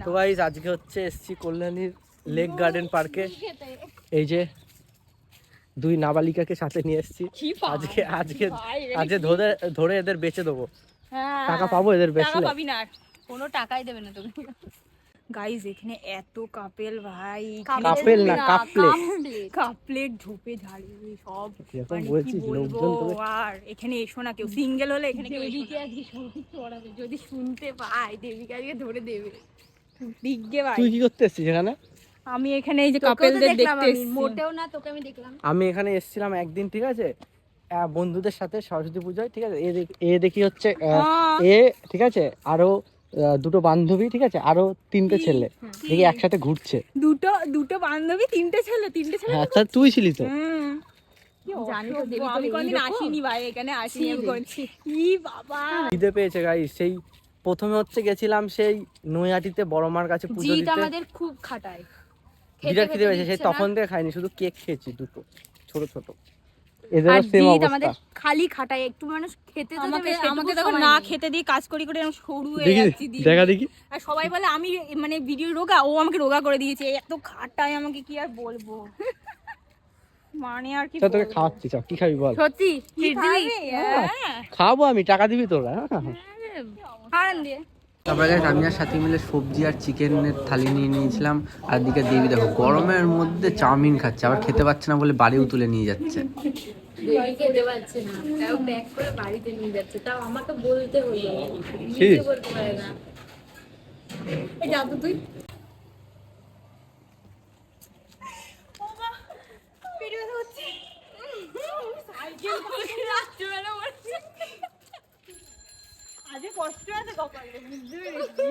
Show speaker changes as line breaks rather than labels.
তো গাইস আজকে হচ্ছে এসছি কল্যাণীর লেক গার্ডেন পার্কে। এই যে দুই নাবালিকাকে সাথে নিয়ে এসছি। আজকে আজকে আজকে ধরে ধরে এদের বেচে দেবো। টাকা পাবো এদের বেচলে?
টাকা পাবি না, কোনো টাকাই দেবে না তোকে। গাইস এখানে এত কাপেল ভাই,
কাপেল না
কাপলেট ঝোপে ঝাড়ি সব
এরকম
মানে
বলছিস
কি বলবো।
লোকজন তোকে?
আর এখানে এসো না, কেউ সিঙ্গেল হলে এখানে কেউ এসো না। আজকে সবই চড়াবে, যদি শুনতে পাই দেবিকা আজকে ধরে দেবে। দিগ্গে ভাই
তুই কি করতে এসছিস এখানে?
আমি এখানে এই যে কাপেলদের দেখতে এসেছি।
মোটেও না, তোকে আমি দেখলাম।
আমি এখানে এসেছিলাম একদিন, ঠিক আছে, বন্ধুদের সাথে সরস্বতী পুজোয়, ঠিক আছে। এ দেখি হচ্ছে এ, ঠিক আছে, আরো দুটো বান্ধবী, ঠিক আছে, আরো তিনটে ছেলে দেখি একসাথে ঘুরছে।
দুটো বান্ধবী, তিনটে ছেলে।
হ্যাঁ, তা তুই ছিলি তো।
জানি তো দেবী, আমি কোনদিন আসিনি ভাই, এখানে আসিনি বলছি। কি বাবা
খিদে পেয়েছে গাইস। সেই প্রথমে হচ্ছে গেছিলাম সেই নৈহাটিতে বড় মার কাছে পুজো
জিত
দিতে।
আমাদের খুব খাটায়,
বিরাট খিদে পেয়েছে, সেই তখন থেকে খাইনি, শুধু কেক খেয়েছি দুটো ছোট ছোট।
আর
এদেরও সেম
জিত
অবস্থা।
আমাদের খালি খাটায়, একটু মানুষ খেতে তো দেবে।
আমাকে তখন না খেতে দিয়ে কাজ করি করে আমি সরু হয়ে
দেখি
যাচ্ছি দিন।
দেখা দেখি।
আর সবাই বলে আমি মানে ভিডিও রোগা, ও আমাকে রোগা করে দিয়েছে, এত খাটায় আমাকে, কি আর বলবো। মানে আর কি
তা তোকে খাওয়াচ্ছি, চল কি খাবি বল?
সত্যি
কি
দিবি?
খাবো আমি, টাকা দিবি তোরা?
হারান দিয়ে
তারপরে গাইস আমি আর সাথী মিলে সবজি আর চিকেনের থালি নিয়ে নিয়েছিলাম। আর দিকে দেবী দেখো গরমের মধ্যে চাউমিন খাচ্ছে, আবার খেতে পাচ্ছে না বলে বাড়িও তুলে নিয়ে যাচ্ছে।
দেবী খেতে পারছে না, তাও ব্যাক করে বাড়িতে নিয়ে যাচ্ছে, তাও আমাকে বলতে হলো, নিজে বলতে পারে না। এই যা তো তুই।
আজকে কষ্ট আছে কপালে, বুঝতে পেরেছি।